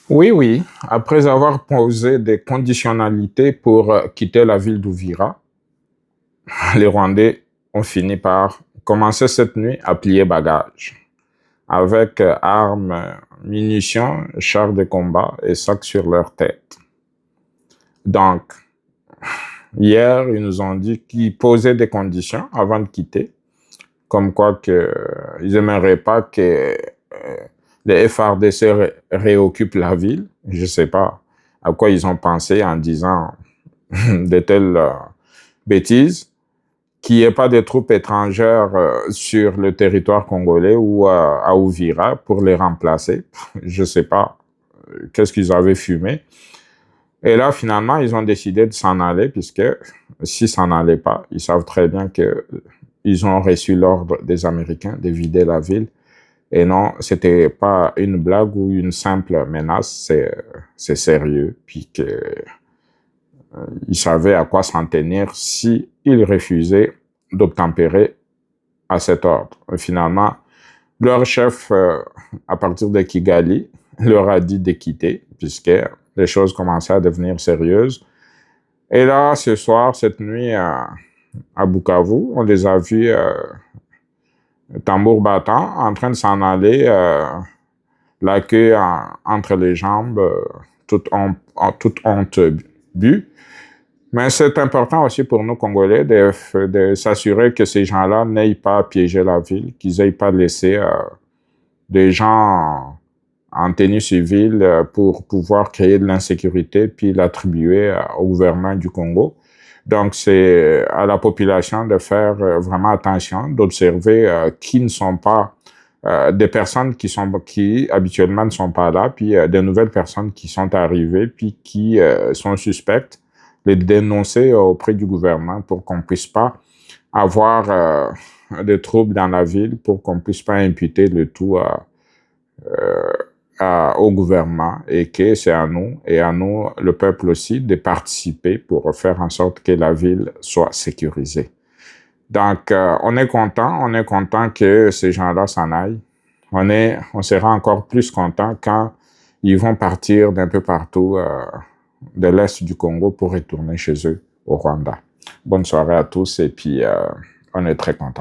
Oui, oui. Après avoir posé des conditionnalités pour quitter la ville d'Ouvira, les Rwandais ont fini par commencer cette nuit à plier bagages avec armes, munitions, chars de combat et sacs sur leur tête. Donc, hier, ils nous ont dit qu'ils posaient des conditions avant de quitter, comme quoi ils n'aimeraient pas que les FRDC réoccupent la ville. Je ne sais pas à quoi ils ont pensé en disant de telles bêtises, qu'il n'y ait pas de troupes étrangères sur le territoire congolais ou à Ouvira pour les remplacer. Je ne sais pas qu'est-ce qu'ils avaient fumé. Et là, finalement, ils ont décidé de s'en aller, puisque si ça n'allait pas, ils savent très bien qu'ils ont reçu l'ordre des Américains de vider la ville. Et non, c'était pas une blague ou une simple menace, c'est sérieux. Puis ils savaient à quoi s'en tenir si ils refusaient d'obtempérer à cet ordre. Et finalement, leur chef, à partir de Kigali, leur a dit de quitter, puisque les choses commençaient à devenir sérieuses. Et là, ce soir, cette nuit, à Bukavu, on les a vus tambour battant, en train de s'en aller, la queue entre les jambes, toute honte bu. Mais c'est important aussi pour nous, Congolais, de s'assurer que ces gens-là n'aillent pas piéger la ville, qu'ils n'aillent pas laisser des gens en tenue civile pour pouvoir créer de l'insécurité puis l'attribuer au gouvernement du Congo. Donc, c'est à la population de faire vraiment attention, d'observer qui ne sont pas des personnes qui habituellement ne sont pas là, puis de nouvelles personnes qui sont arrivées, puis qui sont suspectes, les dénoncer auprès du gouvernement pour qu'on puisse pas avoir de troubles dans la ville, pour qu'on puisse pas imputer le tout au gouvernement, et que c'est à nous, et à nous, le peuple aussi, de participer pour faire en sorte que la ville soit sécurisée. Donc, on est content que ces gens-là s'en aillent. On sera encore plus content quand ils vont partir d'un peu partout de l'Est du Congo pour retourner chez eux au Rwanda. Bonne soirée à tous et puis on est très contents.